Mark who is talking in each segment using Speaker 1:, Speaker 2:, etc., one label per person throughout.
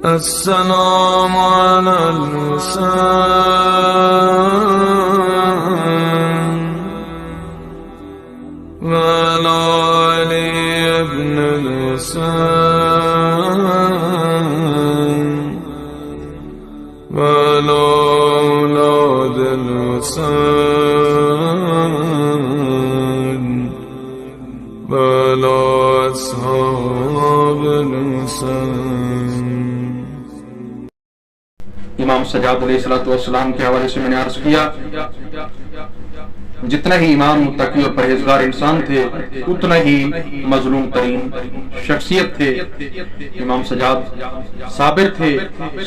Speaker 1: السلام على الحسين وعلى علي بن الحسين وعلى أولاد الحسين وعلى أصحاب الحسين.
Speaker 2: امام سجاد علیہ السلام کے حوالے سے میں نے عرض کیا جتنا ہی امام متقی اور پرہیزگار انسان تھے اتنا ہی مظلوم ترین شخصیت تھے. امام سجاد صابر تھے،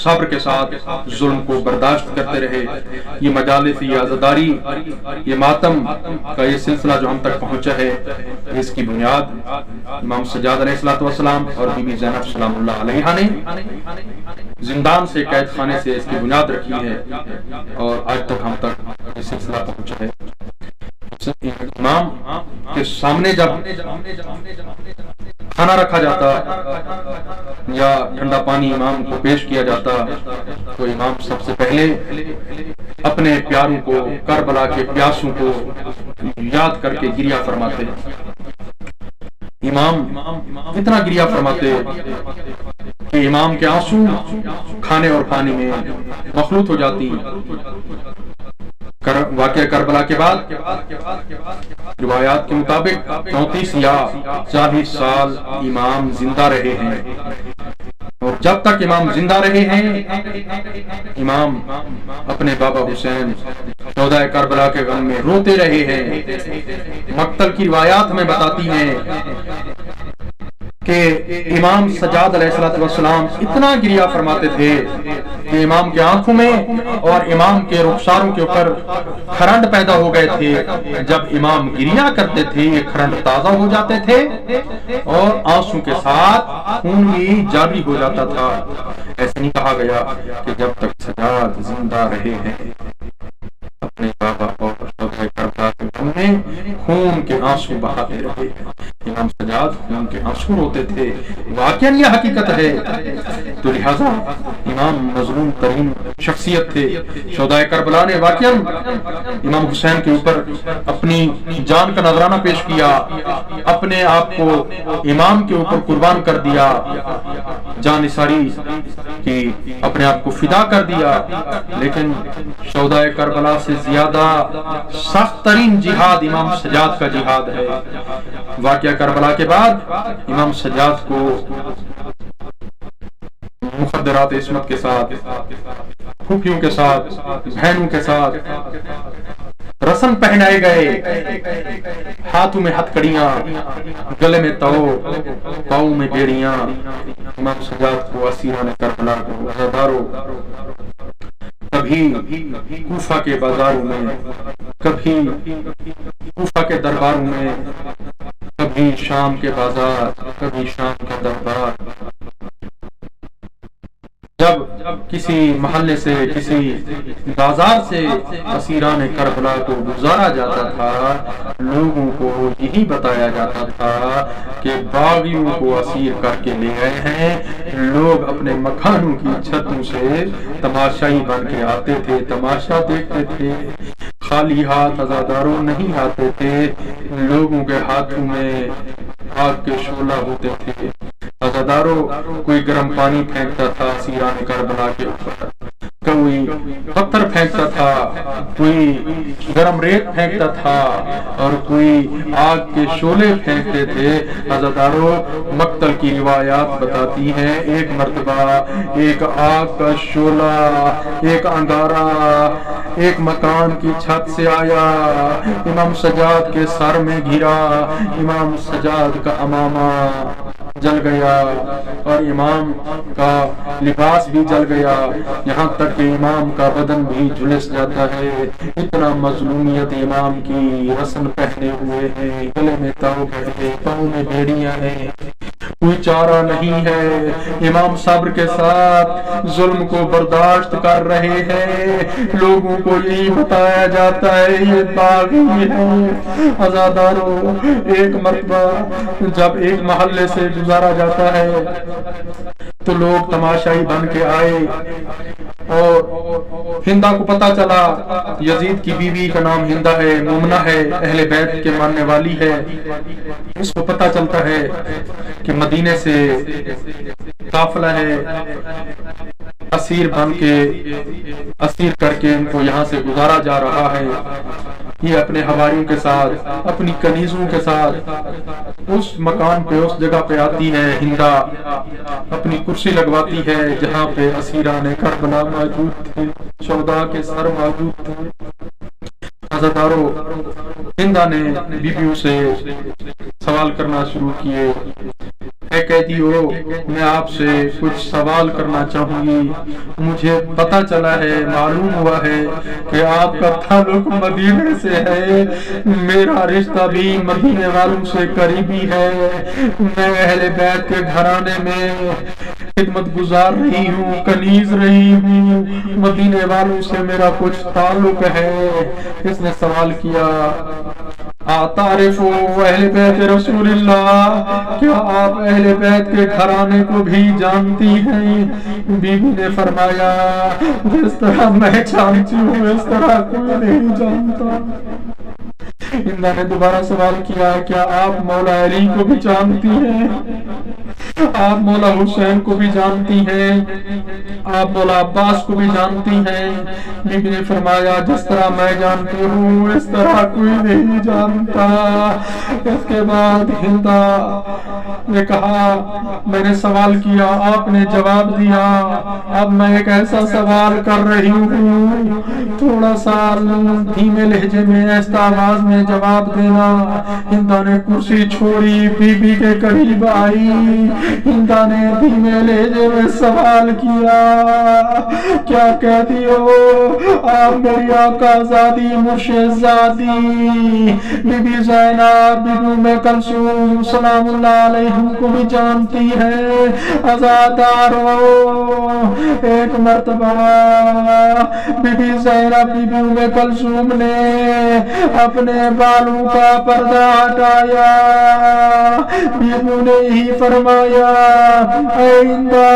Speaker 2: صبر کے ساتھ ظلم کو برداشت کرتے رہے. یہ مجالس، یہ عزاداری، یہ ماتم کا یہ سلسلہ جو ہم تک پہنچا ہے، اس کی بنیاد امام سجاد علیہ السلام اور بی بی زینب سلام اللہ علیہا نے زندان سے، قید خانے سے اس کی بنیاد رکھی ہے اور آج تک ہم تک یہ سلسلہ پہنچا ہے. امام کے سامنے جب کھانا رکھا جاتا یا ٹھنڈا پانی امام کو پیش کیا جاتا تو امام سب سے پہلے اپنے پیاروں کو، کربلا کے پیاسوں کو یاد کر کے گریہ فرماتے. امام اتنا گریہ فرماتے کہ امام کے آنسو کھانے اور پانی میں مخلوط ہو جاتی. واقعہ کربلا کے بعد روایات کے مطابق 34 یا 40 سال امام زندہ رہے ہیں، اور جب تک امام زندہ رہے ہیں امام اپنے بابا حسین شہدائے کربلا کے غم میں روتے رہے ہیں. مقتل کی روایات ہمیں بتاتی ہیں کہ امام سجاد علیہ السلام اتنا گریہ فرماتے تھے کہ امام کے آنکھوں میں اور امام کے رخساروں کے اوپر کھرنڈ پیدا ہو گئے تھے. جب امام گریہ کرتے تھے یہ کھرنڈ تازہ ہو جاتے تھے اور آنسو کے ساتھ خون بھی جاری ہو جاتا تھا. ایسا نہیں کہا گیا کہ جب تک سجاد زندہ رہے ہیں اپنے بابا اور شہدائے کربلا کے غم میں خون کے آنسو بہاتے رہے. امام سجاد خون کے آنسو روتے تھے. واقعاً یہ حقیقت ہے. تو لہذا امام مظلوم ترین شخصیت تھے. شہدائے کربلا نے واقعاً امام حسین کے اوپر اپنی جان کا نذرانہ پیش کیا، اپنے آپ کو امام کے اوپر قربان کر دیا، جان نثاری کی اپنے آپ کو فدا کر دیا. لیکن شہدائے کربلا سے زیادہ سخت ترین جہاد امام سجاد کا جہاد ہے. واقعہ کربلا کے بعد امام سجاد کو مخدرات عصمت کے ساتھ، پھوپھیوں کے ساتھ، بہنوں کے ساتھ رسم پہنائے گئے. ہاتھوں میں ہتھ کڑیاں، گلے میں تو، پاؤں میں بیڑیاں. امام سجاد کو اسیران کربلا کو عزاداروں کبھی کوفہ کے بازاروں میں، کبھی کوفہ کے درباروں میں، کبھی شام کے بازار، کبھی شام کا دربار. جب کسی محلے سے، کسی بازار سے اسیران کربلا کو گزارا جاتا تھا لوگوں کو یہی بتایا جاتا تھا کہ باغیوں کو اسیر کر کے لے آئے ہیں. لوگ اپنے مکانوں کی چھتوں سے تماشائی بن کے آتے تھے، تماشا دیکھتے تھے. خالی ہاتھ عزاداروں نہیں آتے تھے، لوگوں کے ہاتھوں میں آگ کے شعلہ ہوتے تھے. عزاداروں کوئی گرم پانی پھینکتا تھا اسیران کربلا کے اوپر، کوئی پتھر پھینکتا تھا، کوئی گرم ریت پھینکتا تھا اور کوئی آگ کے شعلے پھینکتے تھے. عزاداروں مقتل کی روایات بتاتی ہیں ایک مرتبہ ایک آگ کا شعلہ، ایک انگارہ ایک مکان کی چھت سے آیا، امام سجاد کے سر میں گرا. امام سجاد کا عمامہ جل گیا اور امام کا لباس بھی جل گیا، یہاں تک کہ امام کا بدن بھی جھلس جاتا ہے. اتنا مظلومیت امام کی. رسن پہنے ہوئے ہیں، گلے میں تاؤ ہے، پاؤں میں بیڑیاں ہیں، کوئی چارہ نہیں ہے۔ امام صبر کے ساتھ ظلم کو برداشت کر رہے ہیں، لوگوں کو یہی بتایا جاتا ہے یہ باغی ہے۔ عزادارو، ایک مرتبہ جب ایک محلے سے گزارا جاتا ہے تو لوگ تماشائی بن کے آئے، اور ہندا کو پتا چلا یزید کی بیوی کا نام ہندا ہے، مومنہ ہے، اہل بیت کے ماننے والی ہے۔ اس کو پتا چلتا ہے کہ مدینے سے قافلہ ہے، اسیر بن کے اسیر کر کے ان کو یہاں سے گزارا جا رہا ہے۔ یہ اپنے حواریوں کے ساتھ، اپنی کنیزوں کے ساتھ اس مکان پہ، اس جگہ پہ آتی ہے۔ ہندا اپنی کرسی لگواتی ہے جہاں پہ اسیران کربلا موجود تھے، شہداء کے سر موجود تھے۔ عزادارو، ہندا نے بیویوں سے سوال کرنا شروع کیے، اے قیدی ہو، میں آپ سے کچھ سوال کرنا چاہوں گی۔ مجھے پتا چلا ہے، معلوم ہوا ہے کہ آپ کا تعلق مدینے سے ہے، میرا رشتہ بھی مدینے والوں سے قریبی ہے۔ میں اہل بیت کے گھرانے میں خدمت گزار رہی ہوں، کنیز رہی ہوں، مدینے والوں سے میرا کچھ تعلق ہے۔ اس نے سوال کیا، تعرفو اہل بیت رسول اللہ، کیا آپ اہل بیت کے گھرانے کو بھی جانتی ہیں؟ بیوی نے فرمایا، جس طرح میں جانتی ہوں اس طرح کوئی نہیں جانتا۔ ہندا نے دوبارہ سوال کیا، کیا آپ مولا علی کو بھی جانتی ہیں؟ آپ مولا حسین کو بھی جانتی ہیں؟ آپ مولا عباس کو بھی جانتی ہیں؟ بیوی نے فرمایا، جس طرح میں جانتی ہوں اس طرح کوئی نہیں جانتا۔ اس کے بعد ہندا نے کہا، میں نے سوال کیا، آپ نے جواب دیا، اب میں ایک ایسا سوال کر رہی ہوں، تھوڑا سا دھیمے لہجے میں، ایسا آواز میں جواب دینا۔ ہندا نے کرسی چھوڑی، بیوی کے قریب آئی۔ ہندا نے دھیمے لہجے میں سوال کیا، کیا کہتی ہو آپ میری آقا زادی مرشد زادی بی be Zainab be be Kulsoom سلام اللہ علیہم کو بھی جانتی ہے؟ عزادارو، ایک مرتبہ be be Zainab be be Kulsoom نے اپنے بالوں کا پردہ ہٹایا، بیبو نے ہی فرمایا، اے ہندا،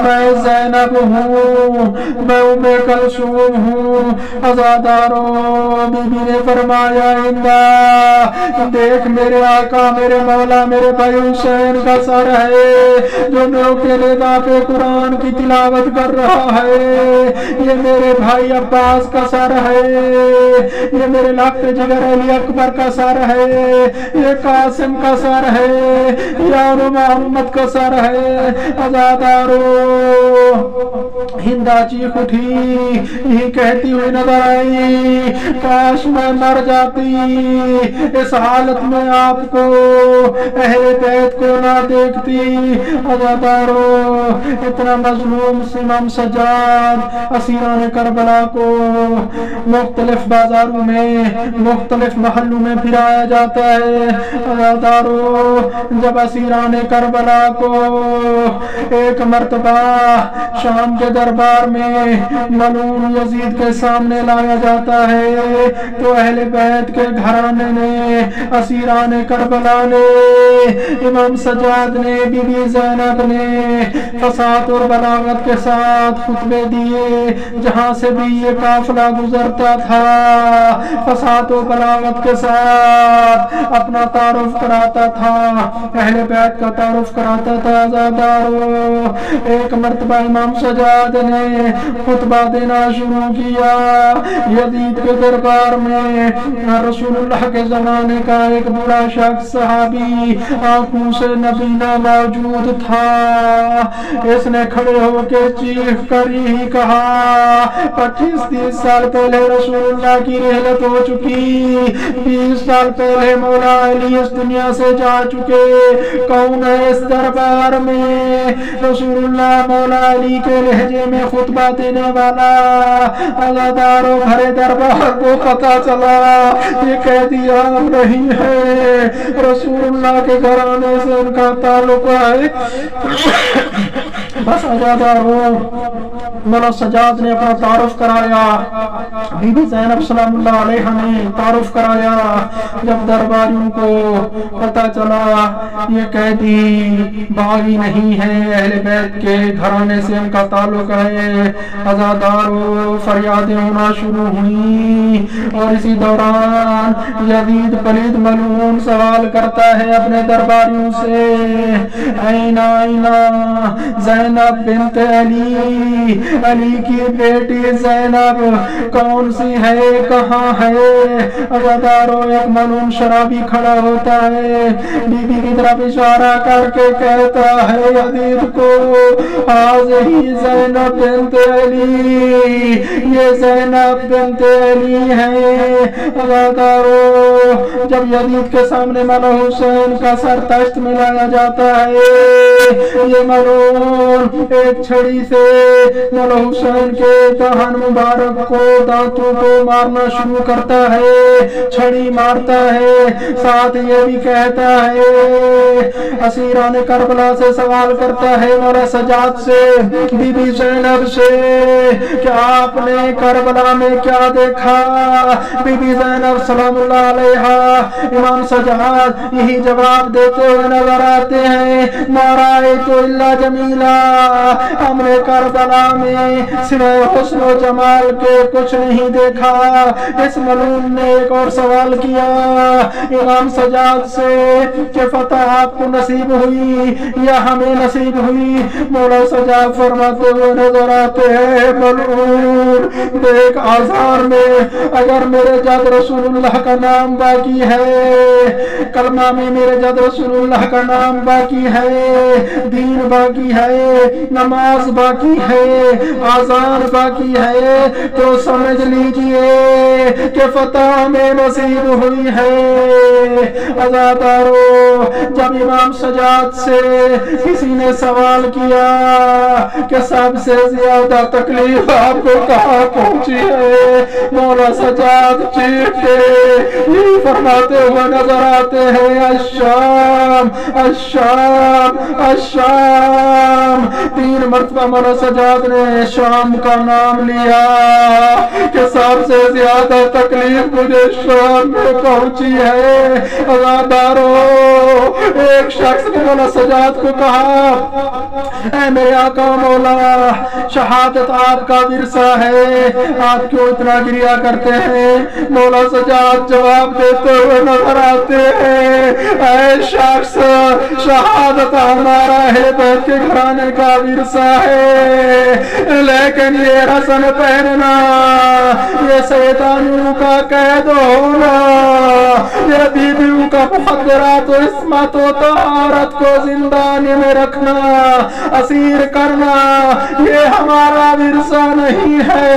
Speaker 2: میں زینب ہوں، میں ام کلثوم ہوں۔ عزادارو، بی بی نے فرمایا، ہندا دیکھ، میرے آقا، میرے مولا، میرے بھائی حسین کا سر ہے جو نوکے پہ قرآن کی تلاوت کر رہا ہے، یہ میرے بھائی عباس کا سر ہے، یہ میرے لخت جگر علی اکبر کا سر ہے، یہ قاسم کا سر ہے، یار محمد کا سر ہے۔ عزادارو، ہندا چیخ اٹھی، یہی کہتی ہوئی نظر آئی، کاش میں مر جاتی، اس حالت میں آپ کو، اہل بیت کو نہ دیکھتی۔ عزادارو، اتنا مظلوم امام سجاد اسیران کربلا کو مختلف بازاروں میں، مختلف محلوں میں پھرایا جاتا ہے۔ عزادارو، جب اسیران کربلا کو ایک مرتبہ شام کے دربار میں ملعون یزید کے سامنے لایا جاتا ہے تو اہل بیت کے گھرانے نے، اسیران کربلا نے، امام سجاد نے، بی بی زینب نے فصاحت اور بلاغت کے ساتھ خطبے دیے، جہاں سے بھی یہ قافلہ گزرتا تھا فصاحت و بلاغت کے ساتھ اپنا تعارف کراتا تھا، اہل بیت کا تعارف کراتا تھا۔ عزادارو، ایک مرتبہ امام سجاد نے خطبہ دینا شروع کیا، یزید کے دربار میں رسول اللہ کے زمانے کا ایک بڑا شخص صحابی آنکھوں سے نبینا موجود تھا، اس نے کھڑے ہو کے چیخ کر ہی کہا، 25-30 سال پہلے رسول اللہ کی رحلت ہو چکی، 20 سال پہلے مولا علی اس دنیا سے جا چکے، کون ہے اس دربار میں؟ رسول اللہ مولا علی کے
Speaker 3: لہجے میں خطبہ دینے والا عزاداروں بھرے دربار کو پتہ چلا یہ قیدی عام نہیں ہے، رسول اللہ کے گھرانے سے ان کا تعلق ہے۔ بس عزاداروں مولا سجاد نے اپنا تعارف کرایا، بی بی زینب سلام اللہ علیہ نے تعارف کرایا۔ جب درباریوں کو پتہ چلا یہ قیدی باغی نہیں ہے، اہل بیت کے گھرانے سے ان کا تعلق ہے، عزاداروں فریادیں ہونا شروع ہوئی۔ اور اسی دوران یزید پلید ملعون سوال کرتا ہے اپنے درباریوں سے، اینا زینب بنت علی، علی کی بیٹی زینب کون سی ہے، کہاں ہے؟ عزاداروں ایک ملعون شرابی کھڑا ہوتا ہے، بی بی کی طرف اشارہ کر کے کہتا ہے یزید کو، ہذہ زینب بنت علی، یہ زینب بنت علی ہے۔ عزاداروں جب یزید کے سامنے مولا حسین کا سر تشت میں لایا جاتا ہے، یہ ملعون ایک چھڑی سے مولا حسین کے دہن مبارک کو، دانتوں کو مارنا شروع کرتا ہے، چھڑی مارتا ہے، ساتھ یہ بھی کہتا ہے، اسیران کربلا سے سوال کرتا ہے مولا سجاد سے، بی بی زینب سے کہ آپ نے کربلا میں کیا دیکھا؟ بی بی زینب سلام اللہ علیہ امام سجاد یہی جواب دیتے ہوئے نظر آتے ہیں، ما رأیت الا جمیلا، ہم نے کربلا میں سوائے حسن و جمال کے کچھ نہیں دیکھا۔ اس ملعون نے ایک اور سوال کیا امام سجاد سے کہ فتح آپ کو نصیب ہوئی یا ہمیں نصیب ہوئی؟ مولا سجاد فرماتے ہوئے نظر آتے ہیں، ملعون دیکھ آزار میں اگر میرے جد رسول اللہ کا نام باقی ہے، کلمہ میں میرے جد رسول اللہ کا نام باقی ہے، دین باقی ہے، نماز باقی ہے، آزان باقی ہے، تو سمجھ لیجئے کہ فتح میں نصیب ہوئی ہے۔ عزاداروں جب امام سجاد سے کسی نے سوال کیا کہ سب سے زیادہ تکلیف آپ کو کہاں پہنچی ہے، مولا سجاد چیخ کے یہی فرماتے ہوئے نظر آتے ہیں، الشام الشام الشام۔ 3 مرتبہ مولا سجاد نے شام کا نام لیا کہ سب سے زیادہ تکلیف مجھے شام میں پہنچی ہے۔ عزاداروں ایک شخص نے مولا سجاد کو کہا، اے میرے آقا مولا، شہادت آپ کا ورثہ ہے، آپ کیوں اتنا گریہ کرتے ہیں؟ مولا سجاد جواب دیتے ہوئے نظر آتے ہیں، اے شخص، شہادت ہمارا اہل بیت کے گھرانے کا ورثہ ہے، لیکن یہ رسن پہننا، یہ شیطانیوں کا قید ہونا، یہ بیویوں کا مخدرات و عصمت و طہارت کو زندانی میں رکھنا، اسیر کرنا، یہ ہمارا ورثہ نہیں ہے۔